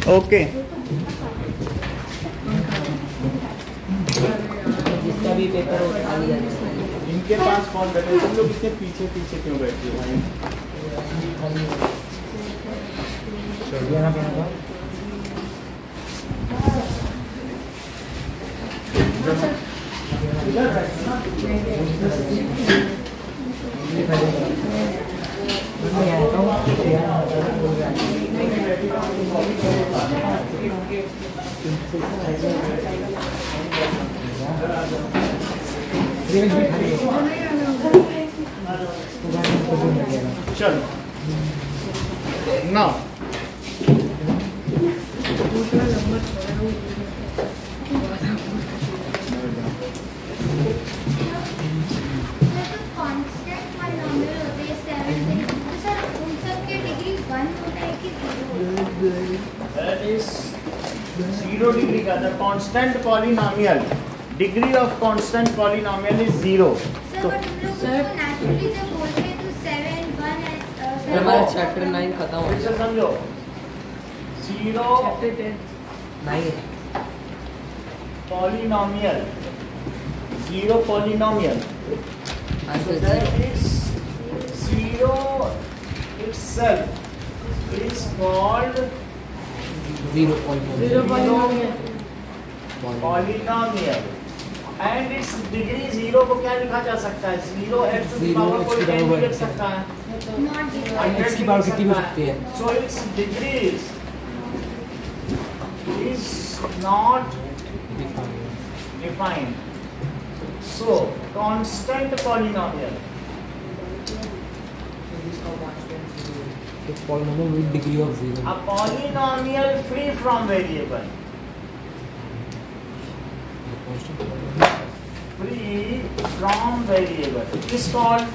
Okay जिसका भी paper उठा लिया। इनके पास कौन बैठे? तुम लोग इतने पीछे पीछे क्यों बैठे हो भाई? इधर बैठना चलो ना जीरो डिग्री का the constant polynomial degree of constant polynomial is 0। तो हमारा चैप्टर 9 खत्म हो गया। समझो 0 polynomial 0 polynomial zero itself is called zero polynomial and its degree 0 को क्या लिखा जा सकता है? 0 x to the power कोई 10 भी लिख सकता है, x की पावर कितनी हो सकती है? So its degree is not defined. So constant polynomial polynomial with degree of 0. A polynomial free from variable. Free from variable is called.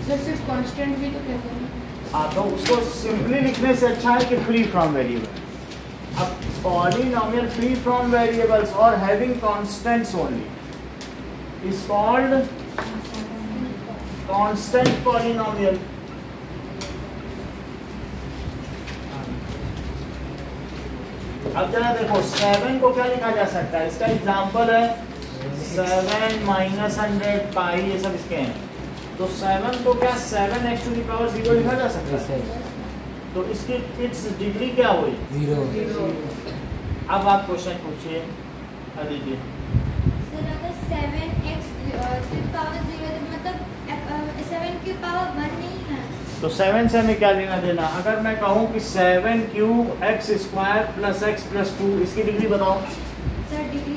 सिर्फ कांस्टेंट भी तो कहते हैं। हाँ तो उसको सिंपली लिखने से अच्छा है कि फ्री फ्रॉम वेरिएबल। अब पॉलिनोमियल फ्री फ्रॉम वेरिएबल्स और having constants only is called constant polynomial. अब जरा देखो 7 को क्या लिखा जा सकता है? इसका एग्जांपल है 7 माइनस 100 पाई, ये सब इसके हैं। तो 7 को क्या 7x टू द पावर 0 लिखा जा सकता है? तो इसकी इट्स डिग्री क्या हुई? 0। अब आप क्वेश्चन पूछिए अदिति। सर अगर 7x टू द पावर 0 मतलब 7 की पावर 1 नहीं है, तो 7 से हमें क्या लेना देना? अगर मैं कहूँ कि 7 cube x square plus x plus 2, इसकी डिग्री बताओ। सर डिग्री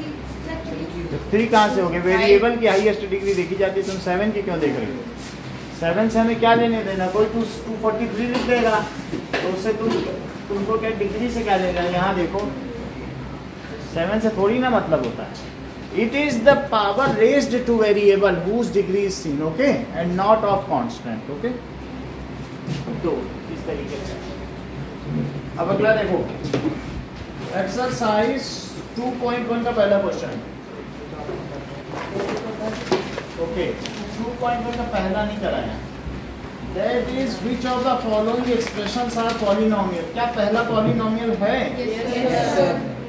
3 कहाँ से हो गए? वेरिएबल की हाईएस्ट डिग्री देखी जाती है, तुम 7 की क्यों देख रहे हो? 7 से हमें क्या लेने देना? कोई 243 लिख देगा तो उससे तुमको क्या डिग्री से क्या लेगा? यहाँ देखो 7 से थोड़ी ना मतलब होता है। It is the power raised to variable whose degree is seen, okay, and not of constant, okay. तो इस तरीके से अब अगला देखो एक्सरसाइज 2.1 का पहला क्वेश्चन, ओके। 2.1 का पहला नहीं कराया। That is which of the following expressions are polynomial? क्या पहला पॉलिनोमियल है?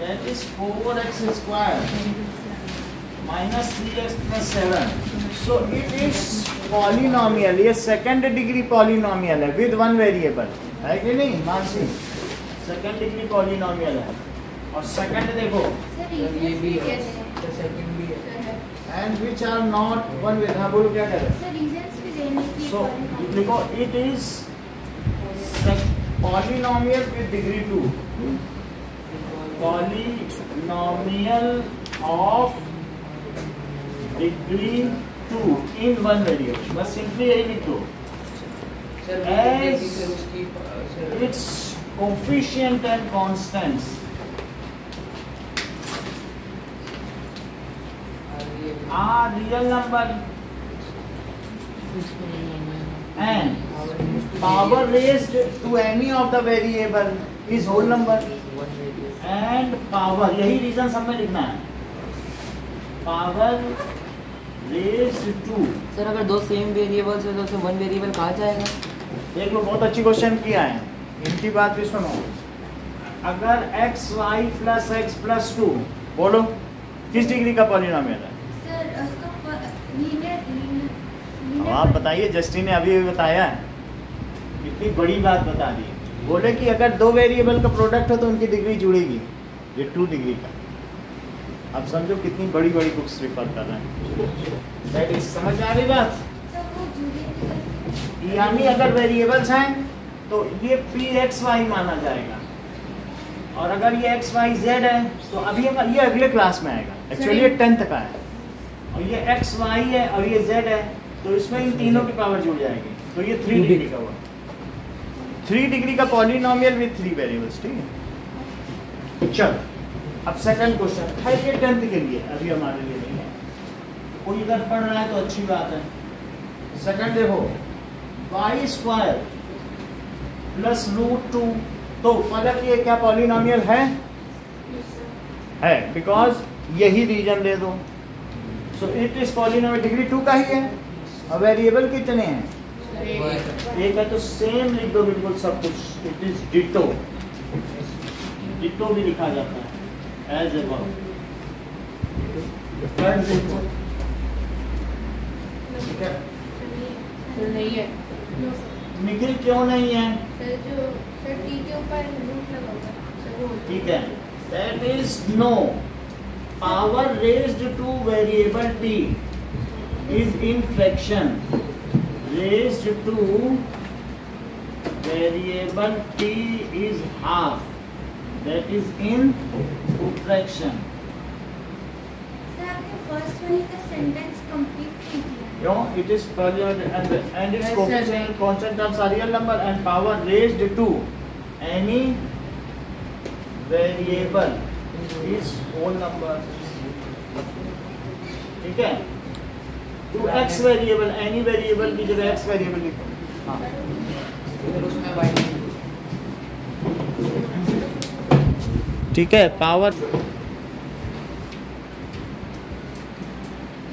That is 4x square minus 3x plus 7। So it is polynomial, ये सेकंड डिग्री पॉलिनोमियल है विद वन वेरिएबल, है कि नहीं मानसी? सेकंड डिग्री पॉलिनोमियल है। और सेकंड देखो ये भी है, सेकंड भी है, and which are not one with. हाँ बोलो क्या कह रहे? सर रीजंस भी देने की। सो देखो it is polynomial with degree 2, polynomial of degree 2 in one variable. बस सिंपली यही लिख दो। Its coefficient and constants are real number and power raised to any of the variable is whole number and power, यही reason सब में लिखना है। power raised to, sir अगर दो सेम वेरिएबल्स है तो उसमें वन वेरिएबल कहा जाएगा? देख लो बहुत अच्छी क्वेश्चन किया है, इनकी बात भी सुनो। अगर x y plus x plus 2, बोलो किस डिग्री का पॉलिनोमियल है? सर उसका लीनियर अब आप बताइए, जस्टिन ने अभी बताया है, इतनी बड़ी बात बता दी। बोले कि अगर दो वेरिएबल का प्रोडक्ट हो तो उनकी डिग्री जुड़ेगी, ये 2 डिग्री का। अब समझो कितनी बड़ी बड़ी बुक्स रिफर कर रहे हैं। दैट इज, समझ में आ रही बात? सर वो जुड़े यानी अगर वेरिएबल्स हैं तो ये पी एक्स वाई माना जाएगा, और अगर ये एक्स वाई जेड है तो अभी ये अगले क्लास में आएगा, एक्चुअली ये 10th का है, और ये एक्स वाई है और ये जेड है, तो इसमें इन तीनों की पावर जुड़ जाएगी, तो ये 3 डिग्री का हुआ। 3 डिग्री का पॉलिनोमियल विद 3 वेरिएबल्स, ठीक है। चल अब सेकंड क्वेश्चन है, ये 10th के लिए, अभी हमारे लिए नहीं है, कोई इधर पढ़ रहा है तो अच्छी बात है। सेकंड देखो, वाई स्क्वायर प्लस रूट 2, तो मतलब ये क्या पॉलिनोमियल है? बिकॉज यही रीजन दे दो, सो इट इज पॉलिनोमियल, डिग्री 2 का ही है, और वेरिएबल कितने हैं? एक है, तो सेम लिख दो बिल्कुल सब कुछ, इट इज डिटो, डिटो भी लिखा जाता है एज अबव। नहीं है निखिल क्यों नहीं है? सर जो सर टी के ऊपर रूट लगा होगा सर वो ठीक है, that is no, power raised to variable t is in fraction, raised to variable t is half, that is in fraction. Sir आपने फर्स्ट वाली का सेंटेंस कंप्लीट नहीं किया। You know, it is polynomial and its Yes, sir. constant terms are real number and power raised to any variable is whole number. ठीक है, to x variable, any variable की जगह x variable लिखो। हाँ, उसमें bite ठीक है, power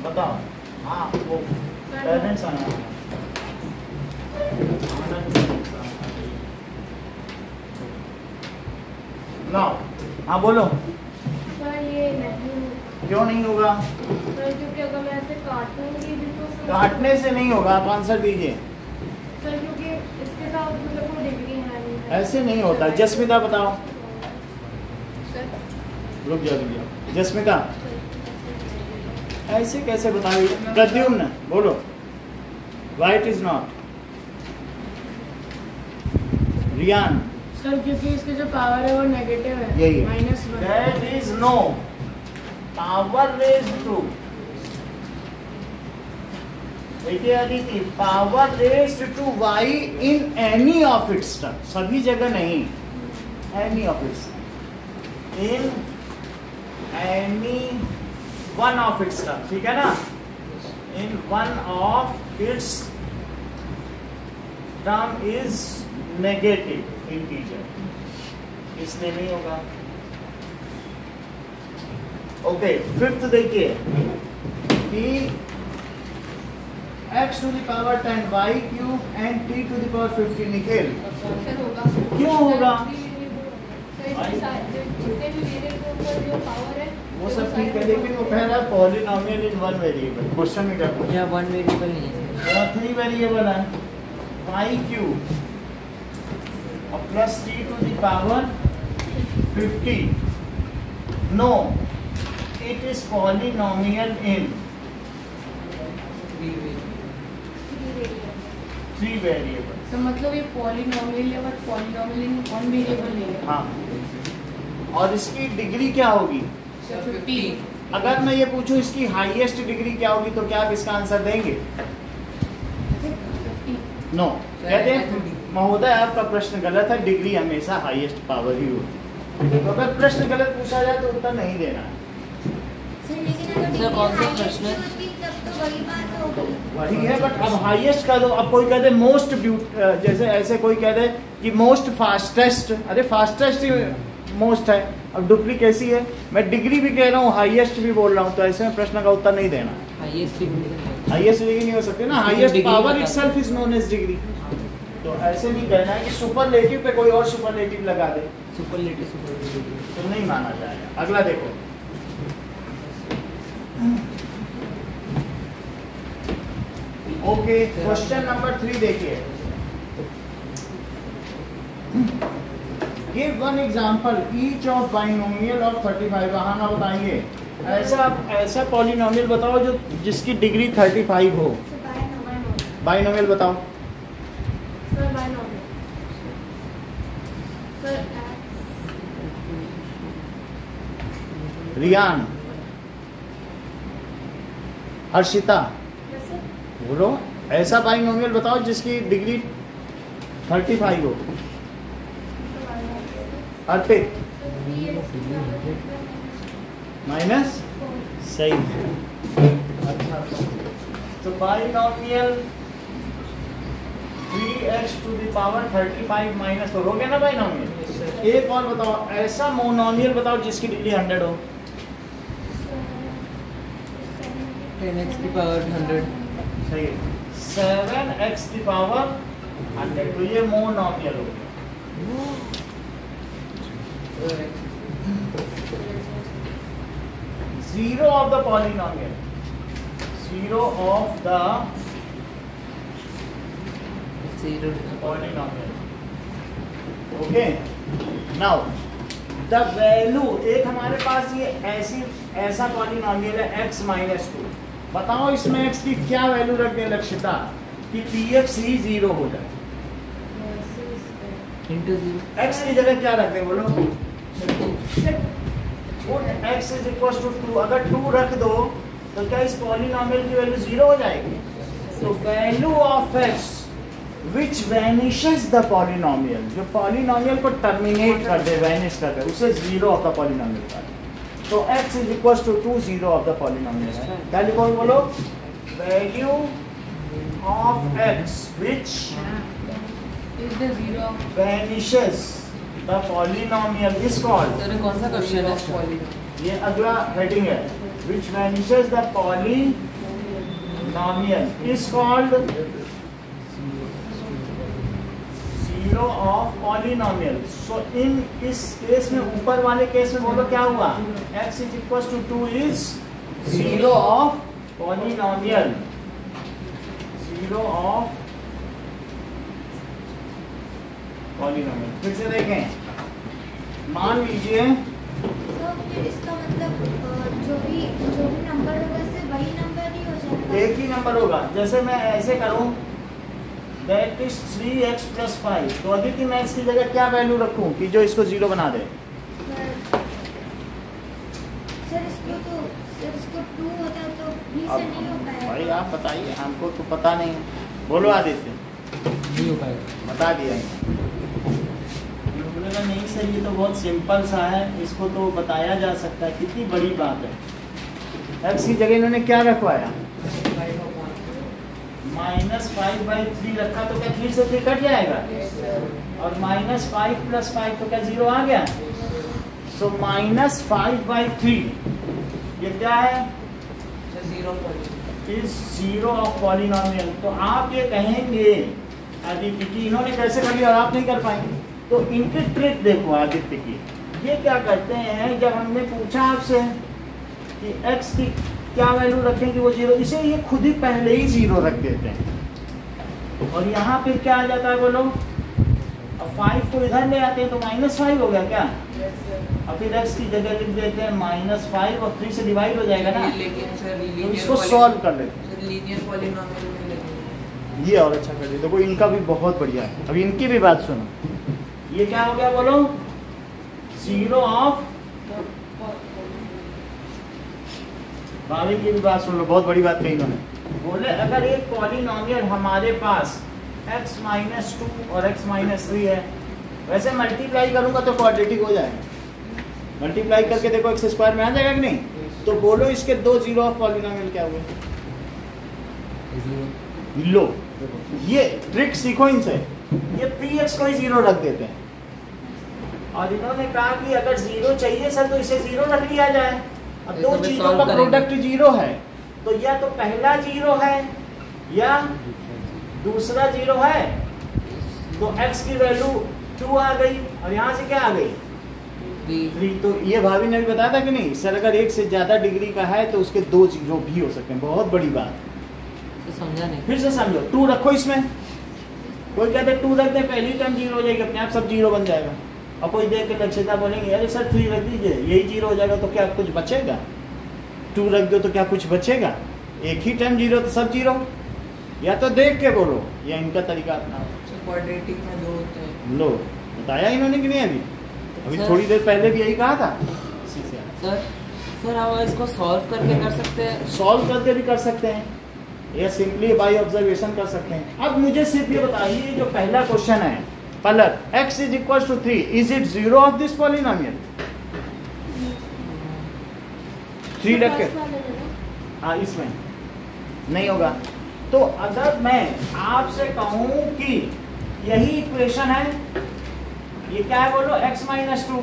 बताओ। हाँ, वो पेरेंट्स आना नो। हाँ बोलो, सर ये नहीं क्यों नहीं होगा? सर क्योंकि अगर मैं ऐसे काटूंगी भी तो सर काटने से नहीं होगा, आप आंसर दीजिए। सर क्योंकि इसके साथ मतलब कोई डिग्री है नहीं। ऐसे नहीं होता। जस्मिता बताओ, सर रुक जाओ, जस्मिता ऐसे कैसे बताओ? प्रद्युम्न बोलो, why it is not. Riyan, sir क्योंकि इसकी जो पावर है वो नेगेटिव है, यही है। -1। That is no, power raised to, देखिए Aditi, power raised to y in any of its term, सभी जगह नहीं, any of its, in any one of its term, ठीक है ना, in one of its term is negative integer, इसलिए नहीं होगा। ओके, फिफ्थ देखिए, कि x to the power 10 y cube and t to the power 50 Nikhil, sir होगा। क्यों होगा? सर इसके साथ जितने भी वेरिएबल पर जो पावर है वो सब ठीक है, लेकिन वो कह रहा है polynomial in one variable, question में क्या पूछा? या वन वेरिएबल नहीं है, यहाँ 3 वेरिएबल है, y क्यूब और plus t to the power 50, no, it is polynomial in 3 variable. तो मतलब ये पॉलिनोमियल है, but polynomial in one variable नहीं है। हाँ, और इसकी डिग्री क्या होगी? सर 50। अगर मैं ये पूछूं इसकी हाईएस्ट डिग्री क्या होगी, तो क्या आप इसका आंसर देंगे? 50। नो, कहते हैं महोदय आपका प्रश्न गलत है, डिग्री हमेशा हाईएस्ट पावर ही होती है। तो अगर प्रश्न गलत पूछा जाए तो उत्तर नहीं देना है। सर लेकिन अगर सर, डिग्री कौन सा हाईएस्ट प्रश्न है? होती तब तो वही बात होगी। वही है, बट अब हाईएस्ट का दो। अब कोई कहते मोस्ट जैसे ऐसे कोई कहते कि मोस्ट फास्टेस्ट, अरे फास्टेस्ट ही मोस्ट है, अब डुप्लीकेसी है। मैं डिग्री भी कह रहा हूँ, हाईएस्ट भी बोल रहा हूँ, तो ऐसे में प्रश्न का उत्तर नहीं देना है। हाईएस्ट डिग्री हाईएस्ट डिग्री नहीं हो सकती ना, highest power itself is known as degree. तो ऐसे नहीं कहना है कि सुपरलेटिव पे कोई और सुपरलेटिव लगा दे, सुपरलेटिव तो नहीं माना जाएगा। अगला देखो, ओके, क्वेश्चन नंबर 3 देखिए। Give one example each of binomial of 35। वहाँ ना बताइए, ऐसा पॉलिनोमियल बताओ जो जिसकी डिग्री 35 हो। बाइनोमियल बताओ। सर बाइनोमियल सर रियान, हर्षिता, कैसे बोलो, ऐसा बाइनोमियल बताओ जिसकी डिग्री 35 हो। अर्पित, माइनस, सही। अच्छा, तो binomial 3x to the power 35 minus 4 हो गया ना बाइनोमियल। एक और बताओ, ऐसा मोनोमियल बताओ जिसकी डिग्री 100 हो। 10x की पावर 100। सही, 7x की पावर 100, तो ये मोनोमियल हो गया। Zero of the polynomial, zero of the polynomial, okay, now the value, एक हमारे पास ये ऐसा पॉलिनोमियल है x माइनस 2। बताओ इसमें x की क्या वैल्यू रख दें लक्षिता कि px ही 0 हो जाए। x की जगह क्या रख दें बोलो। x इज इक्वल टू 2, अगर 2 रख दो तो क्या इस पॉलिनोमियल की वैल्यू 0 हो जाएगी। तो value of x which vanishes the polynomial, जो पॉलिनोमियल को टर्मिनेट कर दे, वैनिश कर दे, उसे 0 ऑफ द पॉलिनोमियल का। तो x is equal to 2, 0 of the polynomial है। क्या लिखो बोलो, value of x which is the zero vanishes the polynomial is called, sir कौन सा क्वेश्चन है? ये अगला हेडिंग है, which vanishes the polynomial is called zero of polynomial। so in इस केस में, ऊपर वाले केस में बोलो क्या हुआ, x is equals to 2 is zero of polynomial, zero of polynomial. फिर से देखें, मान लीजिए तो फिर इसका मतलब जो भी नंबर होगा सिर्फ वही नंबर ही हो जाएगा। एक ही नंबर होगा। जैसे मैं ऐसे करूं, दैट इज 3x प्लस 5, तो अदिति मैं इसकी जगह क्या वैल्यू रखूं कि जो इसको 0 बना दे। सर इसको 2 होता तो भी से नहीं हो पाएगा। भाई आप बताइए, हमको तो पता नहीं। बोलो आदित्य, नहीं हो पाएगा। बता दिया बोलेगा नहीं सर, ये तो बहुत सिंपल सा है, इसको तो बताया जा सकता है, कितनी बड़ी बात है। x की जगह इन्होंने क्या रखवाया, -5/3 रखा, तो क्या 3 से 3 कट जाएगा, और -5 + 5 तो क्या 0 आ गया। सो -5/3 ये क्या है, इज 0 ऑफ पॉलिनोमियल। तो आप ये कहेंगे आदित्य की इन्होंने कैसे कर लिया और आप नहीं कर पाएंगे, तो इनकी ट्रिक देखो आदित्य की। ये क्या करते हैं, जब हमने पूछा आपसे कि x की क्या वैल्यू रखेंगे वो 0, इसे ये खुद ही पहले ही 0 रख देते हैं, और यहाँ पे क्या आ जाता है बोलो, अब 5 को इधर ले आते हैं तो -5 हो गया क्या, और फिर x की जगह लिख देते हैं -5 और 3 से डिवाइड हो जाएगा ना। लेकिन सर तो इसको सॉल्व कर लेते हैं, सर लीनियर पॉलिनोमियल में लेकिन ये और अच्छा कर दिया। देखो इनका भी बहुत बढ़िया है। अब इनकी भी बात सुनो, ये क्या हो गया बोलो, 0 ऑफ, भाभी की भी बात सुन लो, बहुत बड़ी बात कही इन्होंने। बोले अगर एक पॉलिनोमियल हमारे पास x - 2 और x - 3 है, वैसे मल्टीप्लाई करूंगा तो क्वाड्रेटिक हो जाएगा। मल्टीप्लाई करके देखो x² में आ जाएगा कि नहीं। तो बोलो इसके 2 0 ऑफ पॉलिनोमियल क्या हुए, लो ये ट्रिक सीखो इनसे। ये px को ही 0 रख देते हैं, और इन्होंने कहा कि अगर 0 चाहिए सर तो इसे 0 रख लिया जाए। अब दो चीजों का प्रोडक्ट 0 है, तो या तो पहला 0 है या दूसरा 0 है। तो x की वैल्यू 2 आ गई और यहाँ से क्या आ गई 3। तो ये भाभी ने भी बताया था कि नहीं सर, अगर 1 से ज्यादा डिग्री का है तो उसके 2 जीरो भी हो सकते हैं। बहुत बड़ी बात, तो समझा नहीं। फिर से समझो। 2 रखो इसमें, कोई कहते 2 रख दे पहली टर्म जीरो हो जाएगी, अपने आप सब जीरो बन जाएगा। और कोई देख के लक्षिता बोलेंगे अरे सर 3 रख दीजिए यही जीरो हो जाएगा, तो क्या कुछ बचेगा? 2 रख दो तो क्या कुछ बचेगा? एक ही टर्म जीरो तो सब जीरो। या तो देख के बोलो या इनका तरीका अपनाओ। क्वाड्रेटिक में 2 होते हैं। लो बताया इन्होंने कि नहीं? अभी सर- थोड़ी देर पहले भी यही कहा था। सर हम इसको सॉल्व करके कर सकते हैं? सॉल्व करके भी कर सकते हैं या सिंपली बाय ऑब्जर्वेशन कर सकते हैं। अब मुझे सिर्फ ये बताइए, जो पहला क्वेश्चन है Palak, x is equal to 3, is it zero of this polynomial? 3 रख के हाँ इसमें नहीं होगा। तो अगर मैं आपसे कहूं कि यही इक्वेशन है, ये क्या है बोलो, x minus 2,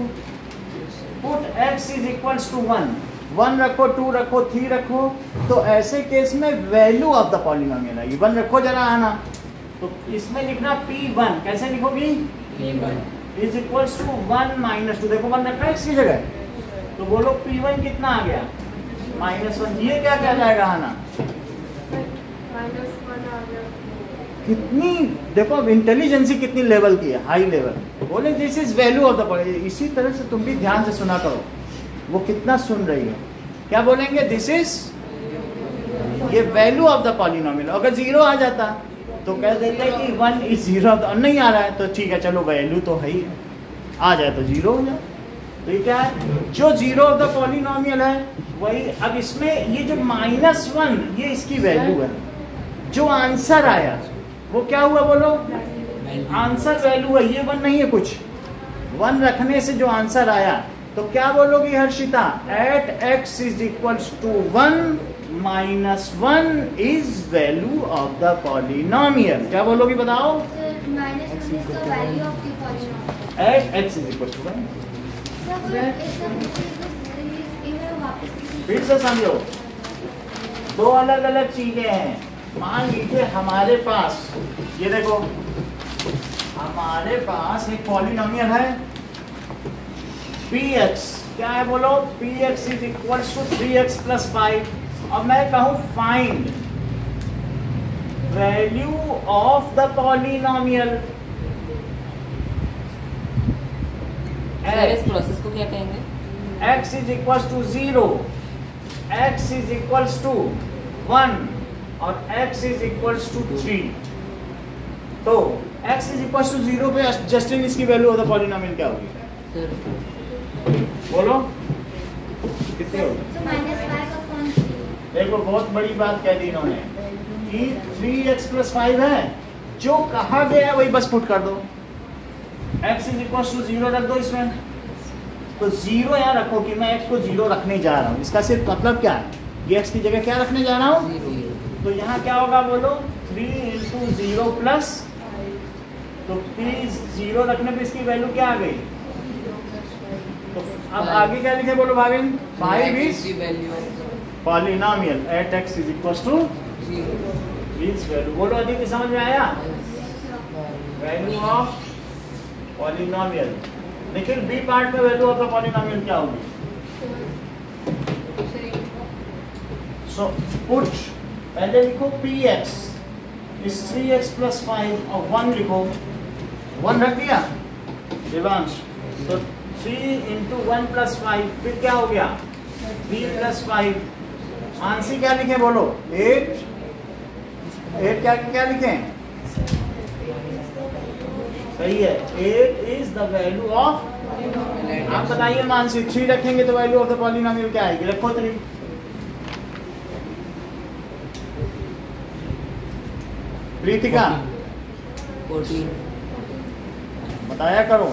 put x is equal to 1 रखो, 2 रखो, 3 रखो, तो ऐसे केस में वैल्यू ऑफ द पॉलिनोमियल आएगी। 1 रखो जरा आना, तो इसमें लिखना P1, कैसे लिखोगी? इज इक्वल टू 1 माइनस 2, देखो 1 रखा है x की जगह, तो बोलो P1 कितना आ गया? -1। ये क्या कहलाएगा आना? -1 आ गया। कितनी देखो अब इंटेलिजेंसी कितनी लेवल की है, हाई लेवल। बोले this is value of the polynomial. इसी तरह से तुम भी ध्यान से सुना करो, वो कितना सुन रही है। क्या बोलेंगे? दिस इज, ये वैल्यू ऑफ द पॉलिनोमियल। अगर 0 आ जाता तो कह देते कि 1 इज 0, नहीं आ रहा है तो ठीक है चलो वैल्यू तो है ही, आ जाए तो 0 हो जाए। तो ये क्या है? जो 0 ऑफ द पॉलिनोमियल है वही। अब इसमें ये जो -1 ये इसकी वैल्यू है, जो आंसर आया वो क्या हुआ बोलो? आंसर वैल्यू है, ये 1 नहीं है कुछ। 1 रखने से जो आंसर आया, तो क्या बोलोगी Harshita? At x is equal to 1 -1 is value of the polynomial. क्या बोलोगी बताओ? -1 is the value of the polynomial. At x is equal to 1। फिर से समझो, 2 अलग अलग चीजें हैं। मान लीजिए हमारे पास, ये देखो हमारे पास एक पॉलिनोमियल है px, क्या है बोलो? px is equal to 3x plus 5। और मैं कहूं find value of the polynomial. इस प्रोसेस को क्या कहेंगे? x is equal to 0, x is equal to 1 और x इज इक्वल टू 3। तो x इज इक्वल टू 0 पे जस्टिन इसकी वैल्यू ऑफ द पॉलिनोमियल क्या होगी? बोलो कितनी होगी? देखो बहुत बड़ी बात कह दी इन्होंने कि 3x प्लस 5 है, जो कहा गया है वही बस पुट कर दो। x इज इक्वल टू 0 रख दो इसमें, तो 0 यहाँ रखो कि मैं x को 0 रखने जा रहा हूँ। इसका सिर्फ मतलब क्या है? ये x की जगह क्या रखने जा रहा हूँ? तो यहाँ क्या होगा बोलो? 3 इंटू 0 प्लस, तो 0 रखने पे इसकी वैल्यू क्या आ गई? तो अब आगे क्या लिखे बोलो Bhavin? 5 is polynomial at x is equal to means value. बोलो अदिति समझ में आया? Value of polynomial. Nikhil B part में वैल्यू ऑफ द पॉलिनोमियल क्या होगी? सो पुट, पहले लिखो px इज 3x प्लस 5 और 1 लिखो। 1 रख दिया देवांश, तो 3 इंटू 1 प्लस 5, फिर क्या हो गया? 3 प्लस 5। आंसर क्या लिखे बोलो? 8 क्या लिखें? सही है, 8 इज द वैल्यू ऑफ। आप बताइए मानसी, 3 रखेंगे तो वैल्यू ऑफ द पॉलिनोमियल क्या आएगी? रखो 3। प्रीतिका 14 बताया करो,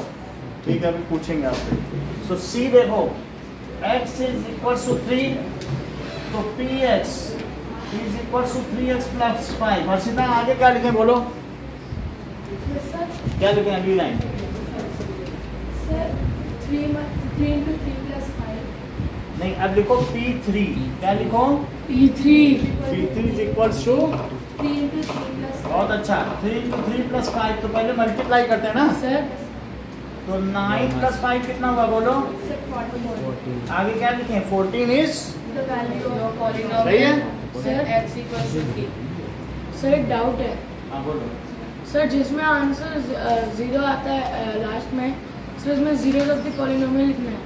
ठीक है अभी पूछेंगे आपसे। सो सी देखो, x इज इक्वल टू 3, तो px is equal to 3x plus 5। Harshita आगे क्या लिखें बोलो? क्या लिखें अगली लाइन? Sir 3 into 3 plus 5। नहीं, अब लिखो P3। क्या लिखो? P3 P3 is equal to 3 into 3 plus 5। बहुत अच्छा। 3 into 3 plus 5 तो पहले मल्टीप्लाई करते हैं ना सर तो 9 plus 5 कितना हुआ बोलो। आगे क्या लिखें 14 is द वैल्यू ऑफ सही है। Sir x equals to 3। Sir एक डाउट है हाँ बोलो। सर जिसमें आंसर 0 आता है लास्ट में, सर इसमें जीरो ऑफ द पॉलिनोमियल लिखना है।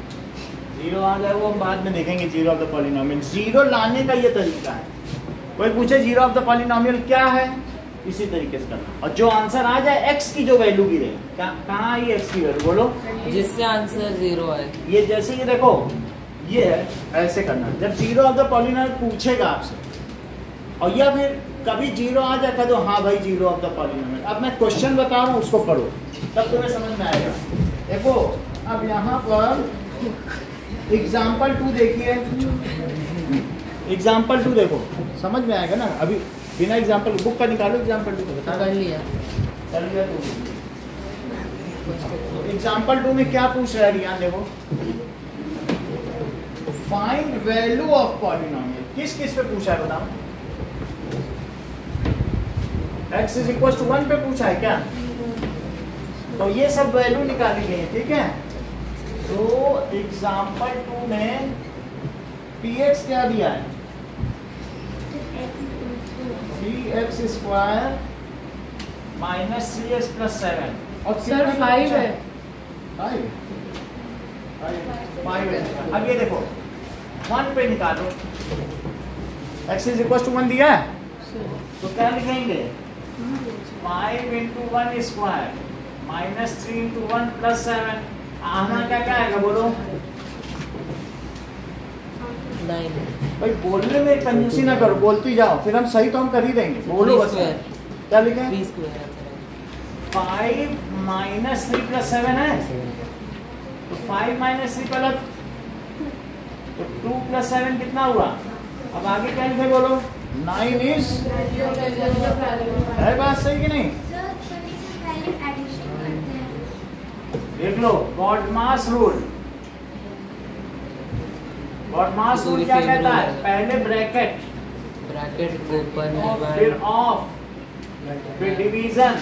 जीरो आ जाए वो हम बाद में देखेंगे। Zero of the polynomial, zero लाने का ये तरीका है। कोई पूछे जीरो ऑफ द पॉलिनोमियल क्या है, इसी तरीके से करना। और जो आंसर आ जाए x की जो वैल्यू गिरे, कहाँ आई x की वैल्यू बोलो, जिससे आंसर 0 आए। ये जैसे ये देखो ये है, ऐसे करना। जब जीरो ऑफ द पॉलिनोमियल पूछेगा आपसे और या फिर कभी जीरो आ जाए कह दो हाँ भाई जीरो ऑफ द पॉलिनोमियल। अब मैं क्वेश्चन बता रहा हूँ उसको पढ़ो तब तुम्हें समझ में आएगा। देखो अब यहाँ पर एग्जाम्पल 2 देखिए। एग्जाम्पल 2 देखो समझ में आएगा ना। अभी बिना एग्जाम्पल बुक का निकालो एग्जाम्पल 2 को बता कर लिया। कर लिया तो एग्जाम्पल 2 में क्या पूछ रहा है रियान देखो। Find value of polynomial. किस किस पे पूछा है बताओ। x इज इक्वल टू 1 पे पूछा है क्या। तो ये सब वैल्यू निकाली गई है ठीक है। तो एग्जाम्पल 2 में px क्या दिया है 3x square minus 3x plus 7 और सर 5 है। 5 है। अब ये देखो 1 पे निकालो। x इज इक्वल टू 1 दिया है तो क्या लिखेंगे 5 into 1 square minus 3 into 1 plus 7। आना क्या क्या आएगा बोलो। 9 भाई बोलने में कंजूसी ना करो, बोलती जाओ फिर हम सही तो हम कर ही देंगे। बोलो बस क्या लिखें 3 5 माइनस 3 प्लस 7 है तो 5 माइनस 3 पलट तो 2 प्लस 7 कितना हुआ। अब आगे क्या लिखे बोलो 9 इज है। बात सही कि नहीं। सर पहले एडिशन करते हैं। देख लो बॉडमास रूल। बॉडमास रूल क्या कहता है पहले ब्रैकेट ओपन फिर ऑफ फिर डिवीजन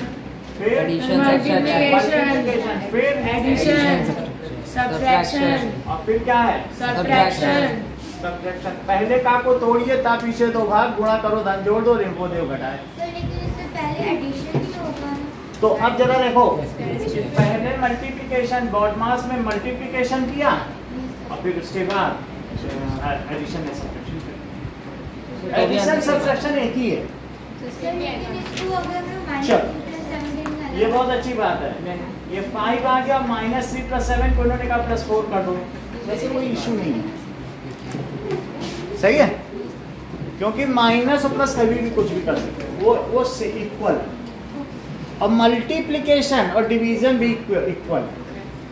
फिर एडिशन मल्टीप्लिकेशन फिर एडिशन सब्ट्रैक्शन और फिर क्या है सब्ट्रैक्शन। सब्ट्रैक्शन। पहले का को तोड़िए ता पीछे दो भाग गुणा करो धन जोड़ दो रिंपो देव घटाए। सर लेकिन इससे पहले एडिशन ही होगा ना। तो अब जरा देखो पहले मल्टीप्लिकेशन बॉडमास में मल्टीप्लिकेशन किया और फिर उसके बाद एडिशन या सब्ट्रैक्शन। एडिशन सब्ट्रैक्शन एक ही है। सर लेकिन इसको अगर मैं चल। -3 ये बहुत अच्छी बात है। ये 5 आ गया माइनस 3 प्लस 7 को इन्होंने कहा प्लस 4 कर दो। वैसे कोई इशू नहीं है सही है क्योंकि माइनस और प्लस कभी भी कुछ भी कर सकते हैं वो से इक्वल। और मल्टीप्लिकेशन और डिवीजन भी इक्वल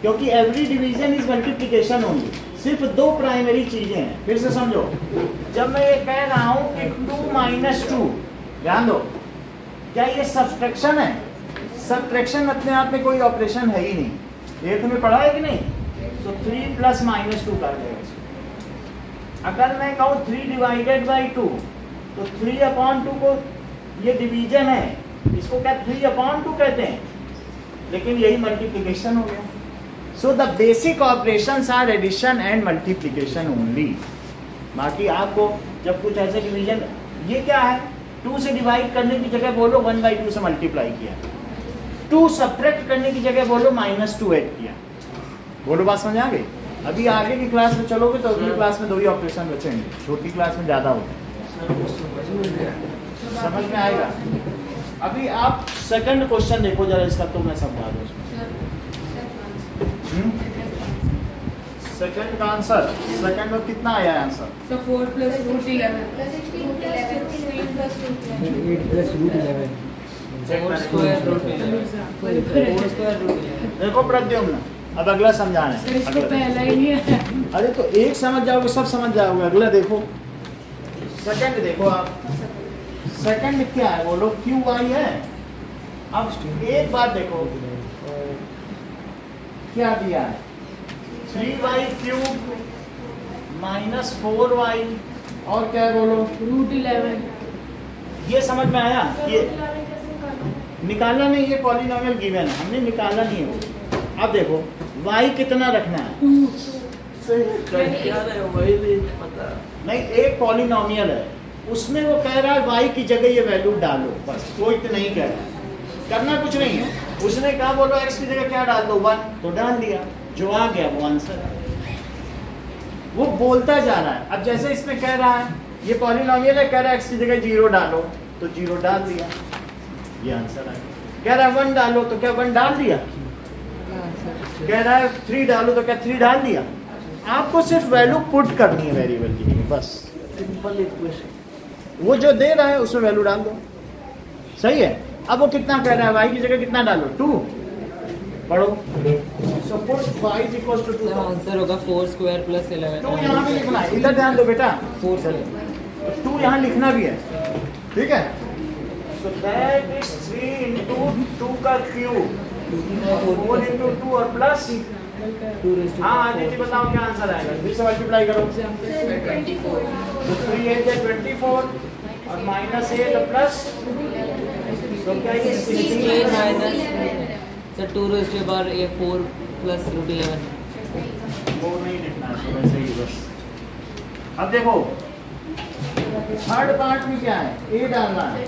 क्योंकि every division is multiplication only. सिर्फ 2 प्राइमरी चीजें हैं। फिर से समझो जब मैं ये कह रहा हूं कि 2 माइनस 2 ध्यान दो क्या ये सब्ट्रैक्शन है। सब्ट्रैक्शन अपने आप में कोई ऑपरेशन है ही नहीं। ये तुम्हें पढ़ा है कि नहीं। तो 3 प्लस माइनस 2 कर देगा। अगर मैं कहूँ 3 डिवाइडेड बाई 2 तो 3 अपॉन 2 को ये डिवीजन है इसको क्या 3 अपॉन 2 कहते हैं लेकिन यही मल्टीप्लिकेशन हो गया। So the basic operations are addition and multiplication only. बाकी आपको जब कुछ ऐसे डिवीजन ये क्या है 2 से डिवाइड करने की जगह बोलो 1/2 से मल्टीप्लाई किया। 2 सब्ट्रैक्ट करने की जगह बोलो -2 ऐड किया। बोलो बात समझ आ गई। अभी आगे की क्लास में चलोगे तो अगली क्लास में 2 ही ऑपरेशन बचेंगे। छोटी क्लास में ज़्यादा होगा समझ में आएगा। अभी आप सेकंड क्वेश्चन देखो जरा इसका तो मैं समझा दूँ उसमें। सेकंड का आंसर सेकंड में कितना आया है answer. So 4 plus root 11 plus 16 plus 4 देखो प्रद्युम्न अब अगला समझाना सर है। इसको पहला ही नहीं है। अरे तो एक समझ जाओगे सब समझ जाओगे। अगला देखो सेकंड देखो आप। सेकंड क्या है बोलो क्यू वाई है। अब एक बात देखो क्या दिया है 3y क्यूब माइनस 4y और क्या है बोलो root 11 ये समझ में आया। ये निकाला नहीं, ये पॉलिनोमियल गिवन है, हमने निकाला नहीं है वो। अब देखो y कितना रखना है, क्या रहे हो वही नहीं पता। नहीं एक पॉलिनोमियल है, उसमें वो कह रहा है y की जगह ये वैल्यू डालो, बस कोई तो नहीं कह रहा है, करना कुछ नहीं है। उसने कहा बोलो x की जगह क्या डाल दो 1, तो डाल दिया, जो आ गया वो आंसर है। वो बोलता जा रहा है। अब जैसे इसमें कह रहा है ये पॉलिनोमियल है, कह रहा है x की जगह 0 डालो, तो 0 डाल दिया, ये आंसर आ गया। कह रहा है 1 डालो, तो क्या 1 डाल दिया। कह रहा है 3 डालो, तो क्या 3 डाल दिया। आपको सिर्फ वैल्यू पुट करनी है वेरिएबल की, बस सिंपल इक्वेशन। वो जो दे रहा है उसमें वैल्यू डाल दो, सही है। अब वो कितना कह रहा है, y की जगह कितना डालो 2, पढ़ो। So put y is equal to 2, answer होगा 4 स्क्वायर प्लस 11। 2 यहाँ भी लिखना है, इधर ध्यान दो बेटा, 4 2 यहाँ लिखना भी है, ठीक है। सो दैट इज 3 into 2 का क्यूब, 4 into 2 और प्लस, हाँ आदित्य बताओ क्या आंसर आएगा, फिर से मल्टीप्लाई करो। 3 8 है 24 और माइनस 8 प्लस, तो क्या ये 16 minus sir 2 raised to power a 4 plus root 11। वो नहीं लिखना है, वैसे ही बस। अब देखो थर्ड पार्ट में क्या है, ए डालना है,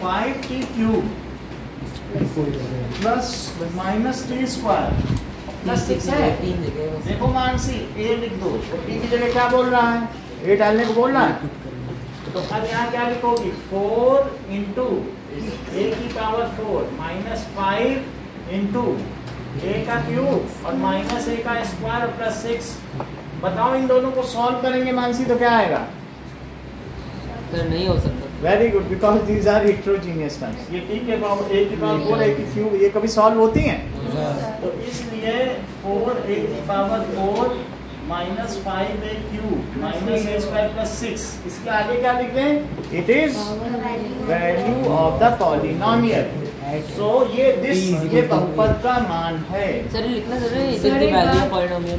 5t cube plus minus t square plus 6 है। देखो मानसी ए लिख दो, टी की जगह क्या बोल रहा है, ए डालने को बोल रहा है, तो अब यहाँ क्या लिखोगी 4 into a की पावर 4 माइनस 5 into a का क्यूब और माइनस a का स्क्वायर प्लस 6। बताओ इन दोनों को सॉल्व करेंगे मानसी तो क्या आएगा। सर नहीं हो सकता। Very good, because these are heterogeneous terms. ये t के पावर a की पावर 4 a की क्यूब, ये कभी सॉल्व होती हैं, तो इसलिए 4a की power 4 minus 5a cube minus a square plus 6, इसके आगे क्या लिख दें, it is value of the polynomial. So ये बहुपद का मान है। सर लिखना सर इधर the value of polynomial.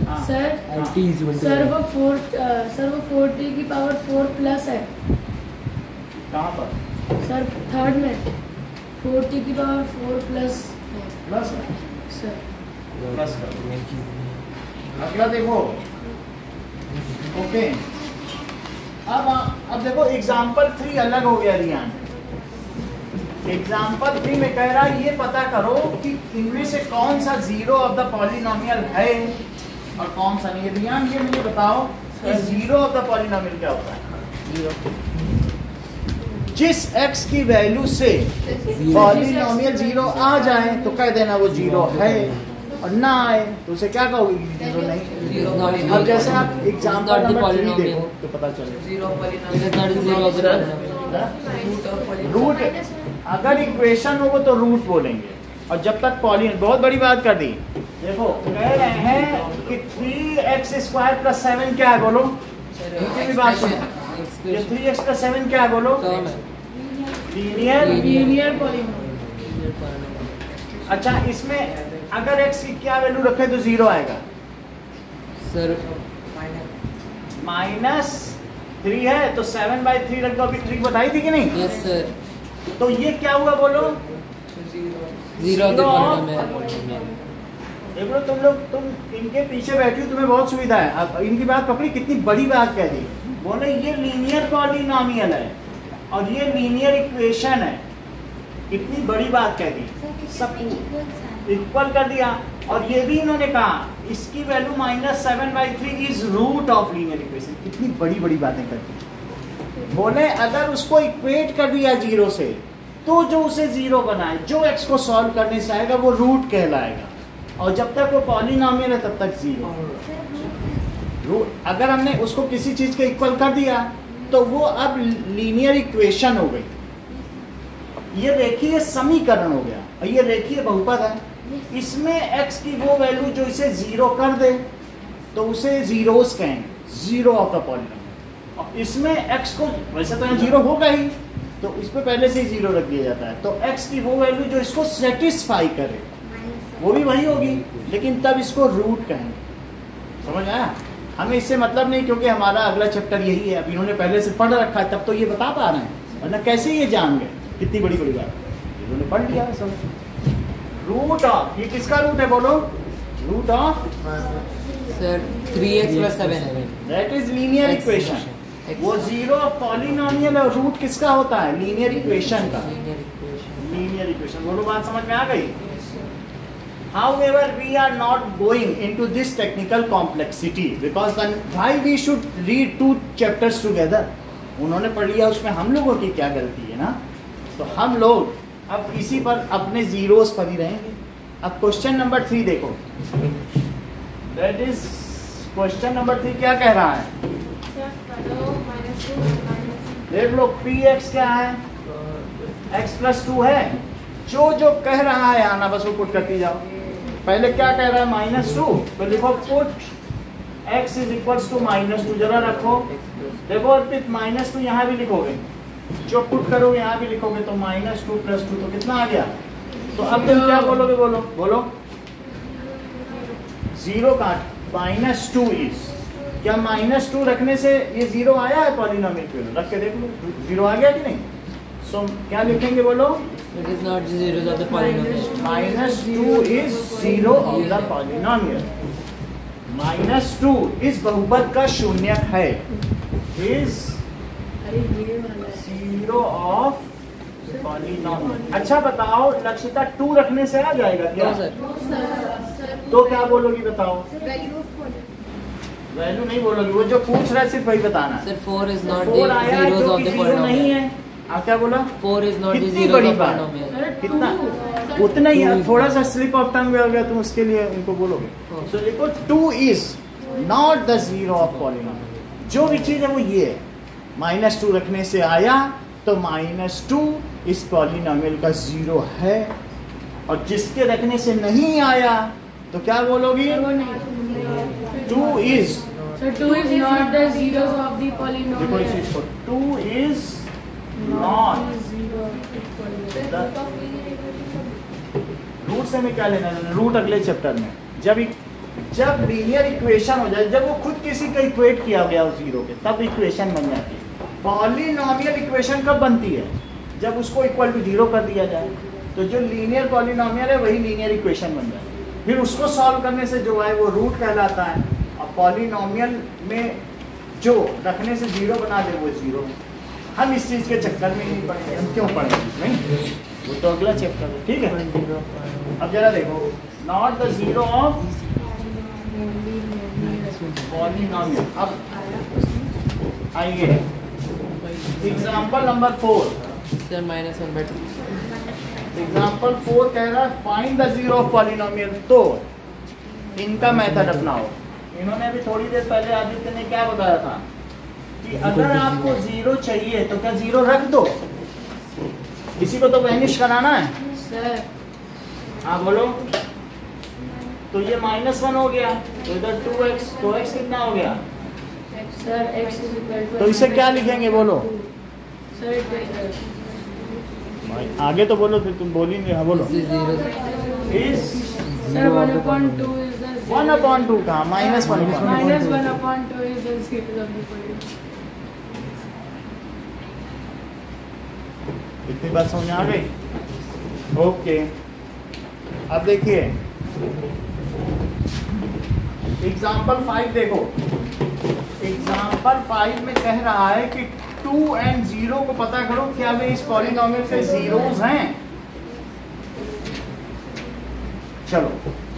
Sir वो 4t की पावर 4 प्लस है। कहाँ पर सर थर्ड में 4t की power 4 plus plus sir plus अगला देखो, ओके। अब देखो एग्जाम्पल 3 अलग हो गया रियान। एग्जाम्पल 3 में कह रहा है ये पता करो कि इनमें से कौन सा जीरो ऑफ द पॉलिनोमियल है और कौन सा नहीं है। रियान ये मुझे बताओ कि जीरो ऑफ द पॉलिनोमियल क्या होता है। जिस x की वैल्यू से पॉलिनोमियल जीरो आ जाए तो कह देना वो जीरो है, और ना आए तो उसे क्या कहोगे, जीरो नहीं। अब जैसे आप एग्जाम्पल नंबर 3 देखो तो पता चलेगा रूट, अगर इक्वेशन हो तो रूट बोलेंगे, और जब तक पॉलिन, बहुत बड़ी बात कर दी। देखो कह रहे हैं कि 3x स्क्वायर प्लस 7 क्या है, बोलो नीचे भी बात सुनो। ये 3x प्लस 7 क्या है, बोलो लीनियर पॉलिनोमियल। अच्छा इसमें अगर x की क्या वैल्यू रखे तो 0 आएगा सर, माइनस 3 है तो 7/3 रख दो, अभी ट्रिक बताई थी कि नहीं। Yes sir. तो ये क्या हुआ बोलो, 0 ऑफ द पॉलिनोमियल। देखो तुम इनके पीछे बैठी हो, तुम्हें बहुत सुविधा है। अब इनकी बात पकड़ी, कितनी बड़ी बात कह दी। बोले ये लीनियर पॉलिनोमियल है और ये लीनियर इक्वेशन है, कितनी बड़ी बात कह दी, सब इक्वल कर दिया। और ये भी इन्होंने कहा इसकी value -7/3 is root of linear equation, कितनी बड़ी बड़ी बातें कर दी। बोले अगर उसको इक्वेट कर दिया 0 से तो जो उसे 0 बनाए, जो x को सॉल्व करने से आएगा वो रूट कहलाएगा, और जब तक वो पॉलिनोमियल है तब तक 0 रूट। अगर हमने उसको किसी चीज के इक्वल कर दिया तो वो अब लीनियर इक्वेशन हो गई। ये रेखीय समीकरण हो गया, और ये रेखीय बहुपद है। इसमें x की वो वैल्यू जो इसे 0 कर दे तो उसे जीरोस कहेंगे, जीरो ऑफ द पॉलिनोमियल। और इसमें x को, वैसे तो यहाँ 0 होगा ही, तो इस पे पहले से ही 0 रख दिया जाता है। तो x की वो वैल्यू जो इसको सेटिस्फाई करे वो भी वही होगी, लेकिन तब इसको रूट कहेंगे। समझ आया। हमें इससे मतलब नहीं, क्योंकि हमारा अगला चैप्टर यही है। अब इन्होंने पहले से पढ़ रखा है, तब तो ये बता पा रहे हैं, वरना कैसे ये जान गए? कितनी बड़ी बड़ी बात, इन्होंने पढ़ लिया है सब। रूट ऑफ, ये किसका रूट है बोलो? Root of sir 3x + 7 that is linear equation. वो जीरो ऑफ पॉलिनोमियल और रूट किसका होता है? लीनियर इक्वेशन का। लीनियर इक्वेशन, बोलो बात समझ में आ गई? However, we are not going into this technical complexity because then why we should read 2 chapters together? उन्होंने पढ़ लिया, उसमें हम लोगों की क्या गलती है ना? तो हम लोग अब इसी पर अपने जीरोस पर ही रहेंगे। अब क्वेश्चन नंबर 3 देखो, दैट इज क्वेश्चन नंबर 3 क्या कह रहा है? देख लो, px क्या है? x + 2 है। जो कह रहा है आना, बस वो पुट करती जाओ। पहले क्या कह रहा है? -2, तो लिखो पुट x = -2, जरा रखो। देखो और फिर -2 यहाँ भी लिखोगे, जो पुट करोगे यहाँ भी लिखोगे, तो -2 + 2 तो कितना आ गया? तो अब तुम क्या बोलोगे? बोलो 0 काट, -2 इज, क्या -2 रखने से ये 0 आया है पॉलिनोमियल पे? रख के देख लो, 0 आ गया कि नहीं? सो क्या लिखेंगे बोलो? It is not the zeros of the polynomial. -2 is 0 of the polynomial. -2 इस बहुपद का शून्यक है, is 0 of polynomial। अच्छा बताओ, लक्षिता 2 रखने से आ जाएगा क्या? तो क्या बोलोगी बताओ? वैल्यू नहीं बोलोगी, वो जो पूछ रहा है सिर्फ वही बताना है। Sir, 4 is not the 4 आया है zeros जो of कि the 0 नहीं polynomial. है। आप क्या बोला? 4 is not the कितनी zeros बड़ी of बात? polynomial. कितना? उतना ही है, थोड़ा सा स्लिप ऑफ टंग हो गया, तुम उसके लिए उनको बोलोगे। सो लिखो 2 is not the zero of polynomial. जो भी चीज है वो ये है, -2 रखने से आया तो -2 इस पॉलिनोमियल का 0 है, और जिसके रखने से नहीं आया तो क्या बोलोगी? 2 is, So 2 is not the zeros of the देखो polynomial. इस चीज को, 2 इज नॉट रूट से हमें क्या लेना है? रूट अगले चैप्टर में, जब लीनियर इक्वेशन हो जाए, जब वो खुद किसी का इक्वेट किया गया उस 0 के, तब इक्वेशन बन जाती है। पॉलिनोमियल इक्वेशन कब बनती है? जब उसको इक्वल टू 0 कर दिया जाए, तो जो लीनियर पॉलिनोमियल है वही लीनियर इक्वेशन बन जाए। फिर उसको सॉल्व करने से जो है वो रूट कहलाता है, और पॉलिनोमियल में जो रखने से 0 बना दे वो 0। हम इस चीज के चक्कर में नहीं पड़ेंगे, हम क्यों पढ़ेंगे? नहीं, वो तो अगला चैप्टर है, ठीक है। अब जरा देखो, not the zero of polynomial. अब आइए एग्जाम्पल नंबर 4। Sir, -1/2. एग्जाम्पल 4 कह रहा है find the zero of polynomial. तो इनका मेथड अपनाओ। इन्होंने अभी थोड़ी देर पहले आदित्य ने क्या बताया था कि अगर आपको 0 चाहिए तो क्या 0 रख दो, इसी को तो वैनिश कराना है। Sir, हाँ बोलो। तो ये -1 हो गया, तो इधर 2x, तो x कितना हो गया? sir, x is equal to. तो इसे क्या लिखेंगे बोलो? Sir, it आगे तो बोलो, फिर तुम बोली नहीं। हाँ बोलो। This is zeros. Is sir 1/2 is the 1/2 कहाँ? -1/2। -1/2 is the zeros of the polynomial. इतनी बात समझ आ गई? ओके, अब देखिए एग्जाम्पल 5 देखो। एग्जाम्पल 5 में कह रहा है कि 2 और 0 को पता करो क्या वे इस पॉलिनोमियल के जीरोस हैं। चलो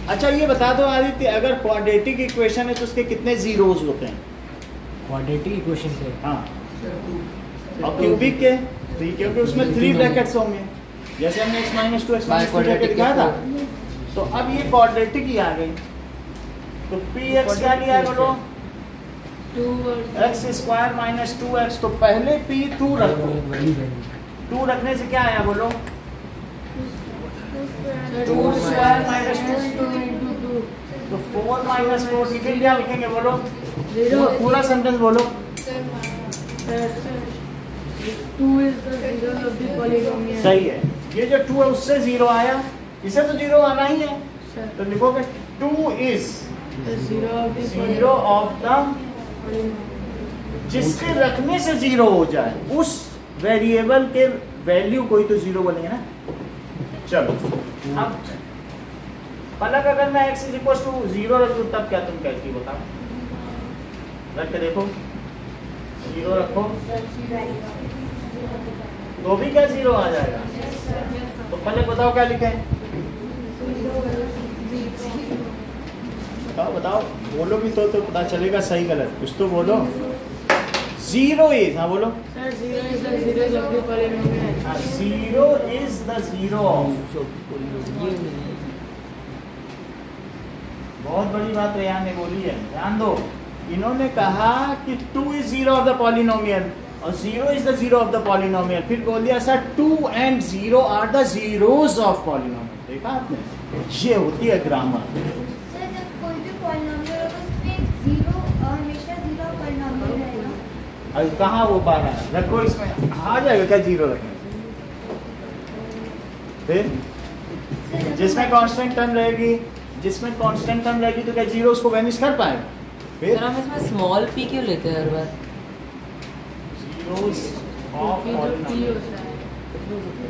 अच्छा ये बता दो आदित्य, अगर क्वाड्रेटिक इक्वेशन है तो उसके कितने जीरोस होते हैं? क्वाड्रेटिक इक्वेशन के हाँ, और क्यूबिक के, क्योंकि उसमें 3 ब्रैकेट्स होंगे, जैसे हमने x - 2 x - 3 ब्रैकेट दिखाया था। तो अब ये क्वाड्रेटिक ही आ गई, तो px क्या लिया है बोलो? 2 और x² - 2x। तो पहले p 2 रखो, 2 रखने से क्या आया बोलो? 2² - 2। तो 4 - 4 लिखेंगे, क्या लिखेंगे बोलो? पूरा सेंटेंस बोलो। 2 is the zeros of the polynomial. सही है, ये जो 2 है उससे 0 आया, इसे तो 0 आना ही है। Sir, तो लिखोगे 2 is जीरो ऑफ द, जिसके रखने से जीरो हो जाए उस वेरिएबल के वैल्यू कोई तो जीरो बोलेंगे ना। चलो अब पलक अगर मैं x इज इक्वल टू 0 रख दूं तब क्या तुम कहती हो बताओ? रख के देखो, 0 रखो तो भी क्या 0 आ जाएगा? तो पलक बताओ क्या लिखे हैं? बताओ बताओ, बोलो भी तो पता चलेगा सही गलत, कुछ तो बोलो। 0 इज, हाँ बोलो। Sir, 0 is the zeros of the polynomial. 0 is the 0 of, बहुत बड़ी बात रेहान ने बोली है, ध्यान दो। इन्होंने कहा कि 2 इज 0 ऑफ द पॉलिनोमियल और 0 is the 0 of the polynomial, फिर बोल दिया sir 2 and 0 are the zeros of polynomial. देखा आपने, ये होती है ग्रामर। सर जब कोई भी पॉलिनोमियल होगा उसमें 0 हमेशा 0 पॉलिनोमियल रहेगा। अब कहाँ वो बार है, रखो इसमें आ जाएगा क्या 0 रखने? फिर जिसमें कांस्टेंट टर्म रहेगी, जिसमें कांस्टेंट टर्म रहेगी तो क्या 0 उसको वैनिश कर पाएगा? फिर सर हम इसमें स्मॉल p क्यों लेते हैं हर बार? zeros of P तो P polynomial। होता है।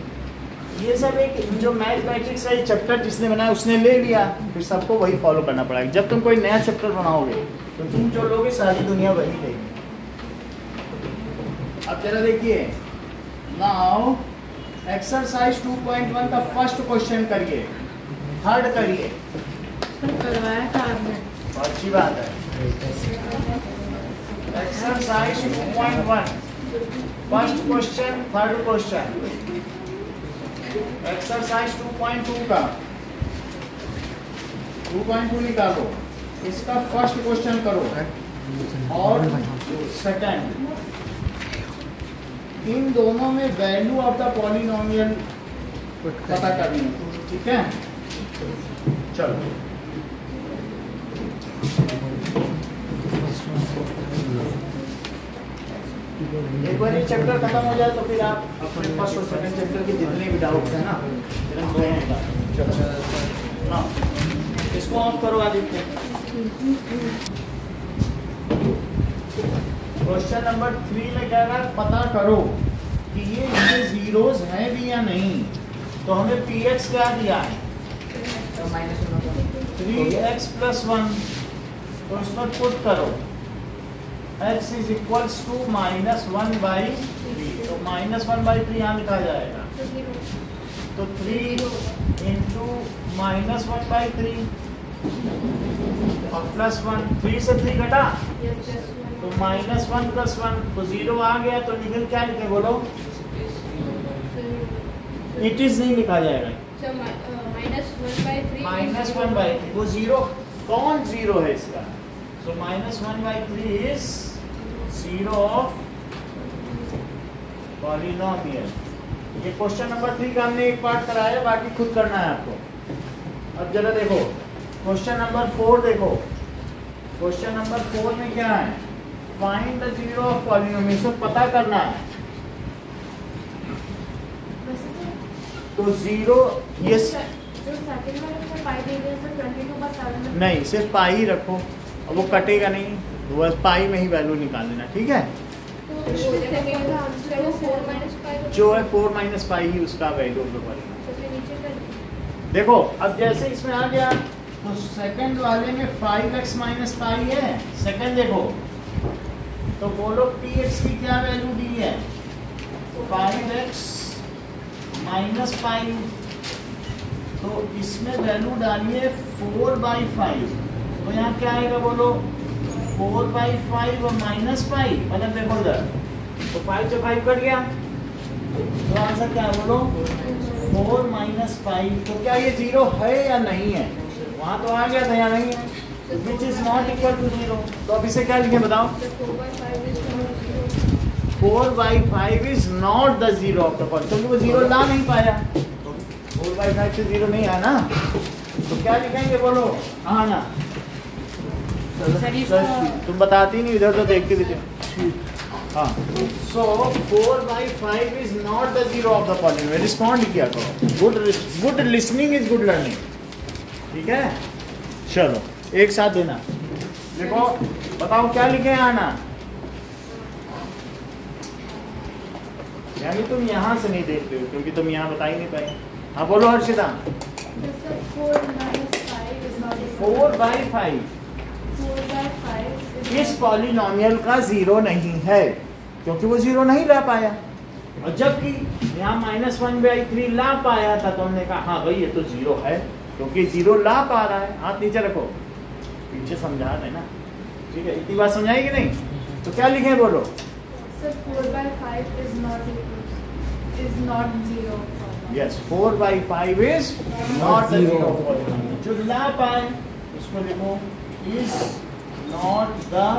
ये सब एक जो मैथमेटिक्स का चैप्टर जिसने बनाया उसने ले लिया, फिर सबको वही फॉलो करना पड़ेगा। जब तुम कोई नया चैप्टर बनाओगे तो तुम जो लोगे सारी दुनिया वही लेगी। अब जरा देखिए, नाउ एक्सरसाइज 2.1 का फर्स्ट क्वेश्चन करिए, थर्ड करिए। सर करवाया था आपने। बहुत अच्छी बात है। Exercise 2.1 first question, third question. Exercise 2.2 का 2.2 निकालो, इसका फर्स्ट क्वेश्चन करो और सेकंड, इन दोनों में वैल्यू ऑफ द पॉलिनोमियल पता करनी है, ठीक है? चलो एक बार ये चैप्टर खत्म हो जाए तो फिर आप अपने फर्स्ट और सेकंड चैप्टर के जितने भी डाउट्स हैं ना, ना इसको ऑफ करो आदित्य। क्वेश्चन नंबर 3 में कह रहा है पता करो कि ये जीरोस हैं भी या नहीं। तो हमें px क्या दिया है? 3x + 1, तो इसमें पुट करो x इज इक्वल्स टू -1/3, तो -1/3 यहाँ लिखा जाएगा, तो 3 इंटू -1/3 और +1, 3 से 3 घटा तो -1 + 1 तो 0 आ गया। तो निकल क्या लिखे बोलो? इट इज नहीं लिखा जाएगा, -1/3 वो 0 कौन 0 है इसका? So -1/3 is 0 of polynomial। ये क्वेश्चन नंबर 3 का हमने एक पार्ट कराया, बाकी खुद करना है आपको। अब जरा देखो क्वेश्चन नंबर 4 देखो। क्वेश्चन नंबर 4 में क्या है? Find the 0 of polynomial. तो पता करना है तो 0 ये नहीं, सिर्फ पाई ही रखो, अब वो कटेगा नहीं, तो बस पाई में ही वैल्यू निकाल लेना, ठीक है? जो है 4 - पाई ही उसका वैल्यू बनेगा। देखो अब जैसे इसमें आ गया तो सेकंड वाले में 5x - पाई है। सेकंड देखो तो बोलो px की क्या वैल्यू दी है? 5x - पाई, तो इसमें वैल्यू डालिए 4/5, तो यहाँ क्या आएगा बोलो? 4/5 और -पाई, मतलब देखो इधर तो 5 से 5 कट गया, तो आंसर क्या है बोलो? 4 - पाई। तो क्या ये 0 है या नहीं है? वहाँ तो आ गया था, यहाँ नहीं है, which is not equal to 0। तो अब इसे क्या लिखे बताओ? 4/5 is not the 0 of the point, क्योंकि वो 0 ला नहीं पाया। 4/5 से 0 नहीं आया ना, तो क्या लिखेंगे बोलो? हाँ ना तुम बताती नहीं, इधर तो देखती भी थी। हाँ, सो 4/5 is not the 0 of the polynomial. Respond किया करो, good listening is good learning, ठीक है? चलो एक साथ देना। देखो बताओ क्या लिखे हैं आना, यानी तुम यहाँ से नहीं देखते हो क्योंकि तुम यहाँ बता ही नहीं पाए। हाँ बोलो हर्षिता। 4/5 इस पॉलिनोमियल का जीरो नहीं है क्योंकि वो जीरो नहीं ला पाया, और जबकि यहाँ -1/3 ला पाया था तो हमने कहा हाँ भाई ये तो जीरो है क्योंकि जीरो ला पा रहा है। हाथ नीचे रखो, पीछे समझा रहे ना, ठीक है। इतनी बात समझाई कि नहीं? तो क्या लिखे बोलो। Sir, 4/5 is not zero. Yes, 4/5 is not the zero polynomial. जो ला पाए उसको लिखो is not the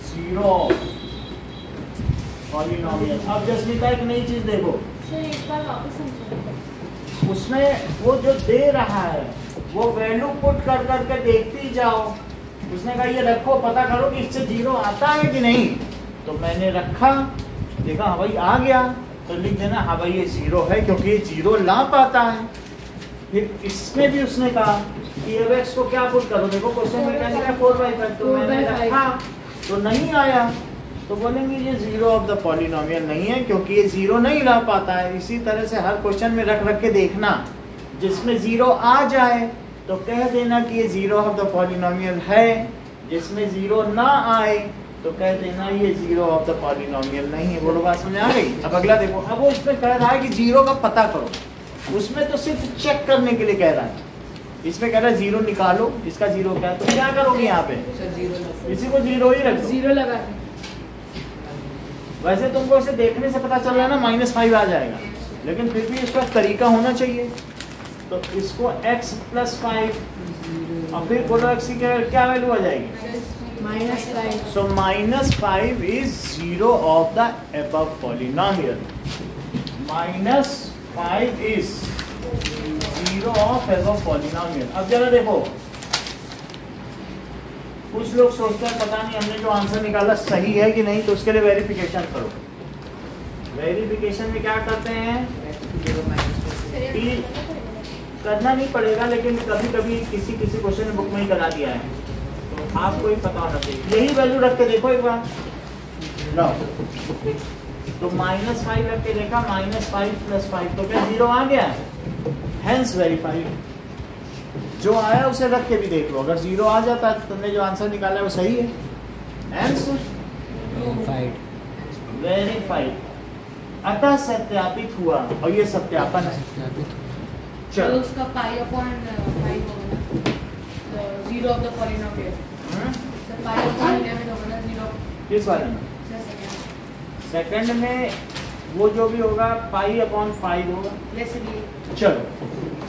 zero polynomial। अब जसमीता एक नई चीज देखो, Sir, एक बार वापस समझाओ। उसमें वो जो दे रहा है वो वैल्यू पुट कर करके देखती जाओ। उसने कहा ये रखो, पता करो कि इससे जीरो आता है कि नहीं। तो मैंने रखा, देखा हाँ भाई आ गया, तो लिख देना हाँ भाई ये जीरो है क्योंकि ये जीरो ला पाता है। फिर इसमें भी उसने कहा कि x को क्या पुट करो, देखो क्वेश्चन में क्या लिखा है 4/5, तो मैंने रखा तो नहीं आया, तो बोलेंगे ये जीरो ऑफ द पॉलिनोमियल नहीं है क्योंकि ये जीरो नहीं ला पाता है। इसी तरह से हर क्वेश्चन में रख रख के देखना, जिसमें जीरो आ जाए तो कह देना कि ये जीरो ऑफ द पॉलिनोमियल है, जिसमें जीरो ना आए तो कह देना ये जीरो ऑफ द पॉलिनोमियल नहीं है। बोलो बात समझ आ गई? अब अगला देखो, अब वो इसमें कह रहा है कि जीरो का पता करो, उसमें तो सिर्फ चेक करने के लिए कह रहा है, इसमें कह रहा है जीरो निकालो, इसका जीरो क्या है, तो क्या करोगे यहाँ पे, इसी को जीरो ही रख दो। जीरो लगा के। वैसे तुमको इसे देखने से पता चल रहा है ना -5 आ जाएगा, लेकिन फिर भी इसका तरीका होना चाहिए। तो इसको x + 5 और फिर बोलो x की क्या वैल्यू आ जाएगी, -5। सो -5 is zero of the above polynomial. -5 is zero of above polynomial. अब जरा देखो, कुछ लोग सोचते हैं पता नहीं हमने जो आंसर निकाला सही है कि नहीं, तो उसके लिए वेरिफिकेशन करो। वेरिफिकेशन में क्या करते हैं कि करना नहीं पड़ेगा, लेकिन कभी कभी किसी क्वेश्चन ने बुक में ही करा दिया है, तो आपको ही पता होना चाहिए। यही वैल्यू रख के देखो एक बार, लो तो -5 रख के देखा, -5 + 5 तो क्या जीरो आ गया, हेंस वेरीफाइड। जो आया उसे रख के भी देख लो, अगर जीरो आ जाता है तो तुमने जो आंसर निकाला है वो सही है, हेंस वेरीफाइड, अतः सत्यापित हुआ। और ये सत्यापन है। चलो उसका π/5 होगा ना, zero of the polynomial. Sir π/11 होगा ना जीरो। किस वाले में? सेकंड में वो जो भी होगा π/5 होगा। चलो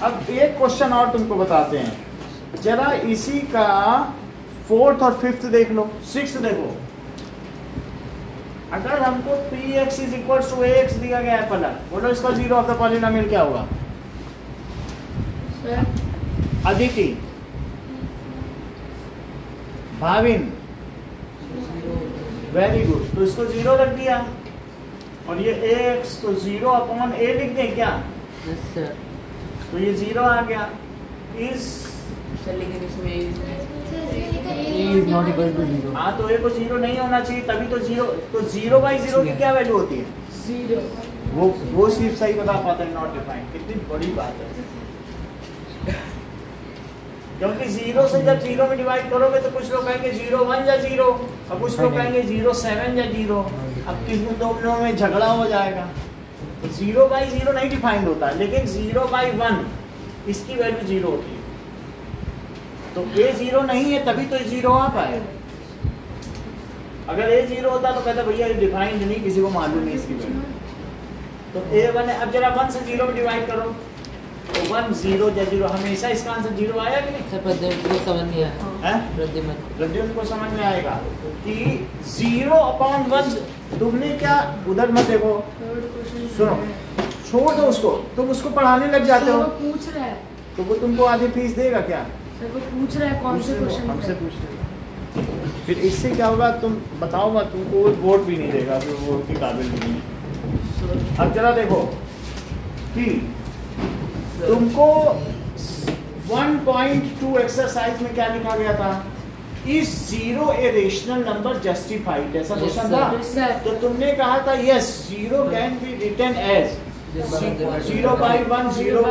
अब एक क्वेश्चन और तुमको बताते हैं, जरा इसी का 4th और 5th देख लो, 6th देखो। अगर हमको 3x = ax दिया गया है पलट, बोलो इसका जीरो ऑफ द पॉलिनोमियल क्या होगा? अदिति, भाविन, वेरी गुड, तो इसको जीरो रख दिया, और ये ax तो 0/a लिख दें क्या? Yes sir. तो ये जीरो आ गया। इस लेकिन इसमें is not equal to 0। हाँ तो a को जीरो नहीं होना चाहिए, तभी तो जीरो, तो 0/0 की क्या वैल्यू होती है? जीरो। वो सिर्फ सही बता पाता है, नॉट डिफाइंड। कितनी बड़ी बात है, क्योंकि जीरो से जब जीरो में डिवाइड करोगे तो कुछ लोग कहेंगे 0/1 या 0, और कुछ लोग कहेंगे 0/7 या 0। अब किन दोनों में झगड़ा हो जाएगा। तो 0/0 नहीं डिफाइंड होता, लेकिन 0/1 इसकी वैल्यू 0 होती है। तो a 0 नहीं है तभी तो 0 आ पाए। अगर a 0 होता तो कहता भैया ये डिफाइंड नहीं, किसी को मालूम नहीं इसकी वैल्यू। तो a 1 है। अब जरा 1 से 0 में डिवाइड करो तो 1 0 या 0, हमेशा इसका आंसर 0 आया कि नहीं? सर प्रद्युम्न को समझ नहीं आया। प्रद्युम्न को समझ में आएगा कि 0/1 तुमने क्या, उधर मत देखो, सुनो, छोड़ दो उसको, तुम उसको पढ़ाने लग जाते हो। पूछ रहा है तो वो तुमको आधी फीस देगा क्या? सर वो पूछ रहा है कौन से क्वेश्चन हमसे पूछ रहे। फिर इससे क्या होगा, तुम बताओ, तुमको वोट भी नहीं देगा, फिर वोट के काबिल नहीं है। अब जरा देखो कि तुमको 1.2 एक्सरसाइज में क्या लिखा गया था? Is zero a rational number justified, ऐसा Yes, क्वेश्चन sir. था। Yes, sir. तो तुमने कहा था yes, zero can be written as 0/1, 0/2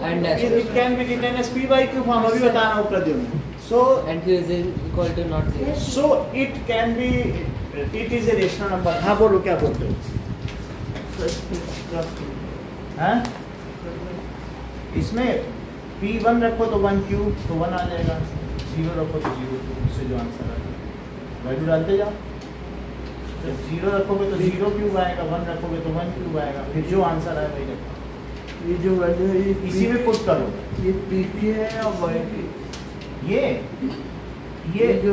And dash. It can be written as p/q form, अभी बता रहा हूँ Pradyumna. So And q is equal to not 0. So it can be, it is a rational number. हाँ बोलो, क्या बोलते हो? हाँ? इसमें p1 रखो तो 1q तो 1 आ जाएगा, 0 रखो तो 0, तो उससे जो आंसर आएगा वैल्यू डालते जाओ। जब 0 रखोगे तो 0 क्यूब आएगा, 1 रखोगे तो 1 क्यूब आएगा, फिर जो आंसर आए वही रखो। ये जो वैल्यू है ये इसी में पुट करो। ये पी की है या वाई की? ये जो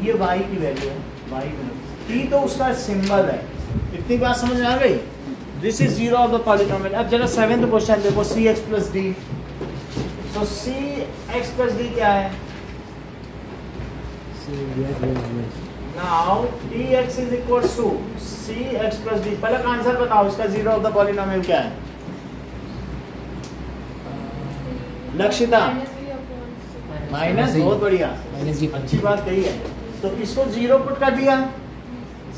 ये y की वैल्यू है, y में t तो उसका सिंबल है। इतनी बात समझ में आ गई? This is zero of the polynomial. अब जरा 7th क्वेश्चन देखो, cx प्लस d। तो cx प्लस d क्या है? Now tx is equal to cx plus d। पहले का आंसर बताओ, इसका जीरो ऑफ द पॉलिनोमियल क्या है? लक्षिता माइनस, बहुत बढ़िया, Minus d. अच्छी बात कही है। तो इसको जीरो पुट कर दिया,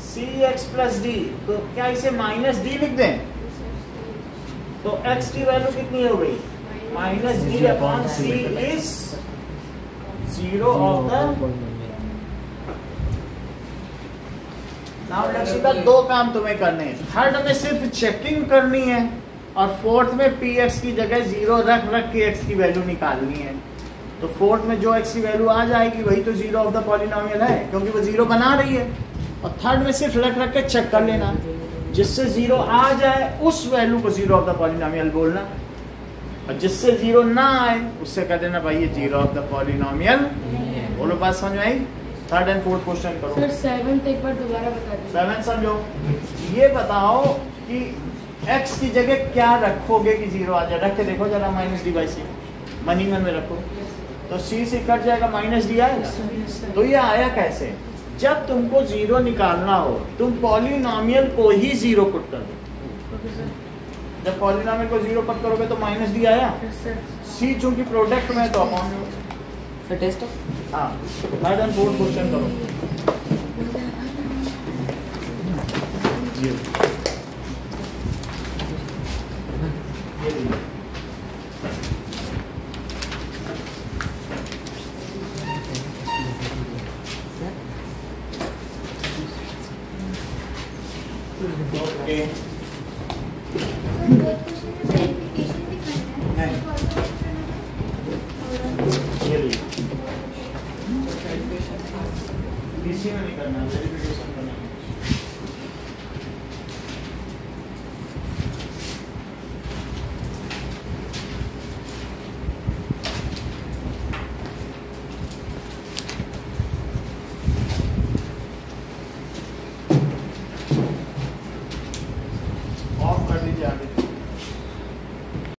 cx प्लस d, तो क्या इसे माइनस d लिख दें? तो x की वैल्यू कितनी हो गई? Minus d upon c is zero of the. Now Lakshita, दो काम तुम्हें करने हैं। थर्ड में सिर्फ चेकिंग करनी है और फोर्थ में px की जगह जीरो रख के x की वैल्यू निकालनी है। तो फोर्थ में जो x की वैल्यू आ जाएगी वही तो जीरो ऑफ द पॉलिनोमियल है, क्योंकि वो जीरो बना रही है। और थर्ड में सिर्फ रख के चेक कर लेना, जिससे जीरो आ जाए उस वैल्यू को जीरो ऑफ द पॉलिनोमियल बोलना, और जिससे जीरो ना आए उससे कह देना भाई ये जीरो ऑफ द पॉलिनोमियल। बोलो, बात समझ में आई? थर्ड एंड फोर्थ क्वेश्चन करो। सर 7th एक बार दोबारा बता दीजिए। 7 समझो, ये बताओ कि x की जगह क्या रखोगे कि जीरो आ जाए? रख के देखो जरा, माइनस डी बाई सी मनी में रखो तो c से कट जाएगा, माइनस डी आएगा। तो ये आया कैसे? जब तुमको जीरो निकालना हो तुम पॉलिनोमियल को ही जीरो पुट कर दो। जब पॉलिनोमियल को जीरो पुट करोगे तो माइनस डी आया, c चूंकि प्रोडक्ट में है तो अपॉन में। So test of हाँ, थर्ड एंड फोर्थ क्वेश्चन करो। ये लीजिए। ओके, ये लीजिए। इसी में नहीं करना, वेरिफिकेशन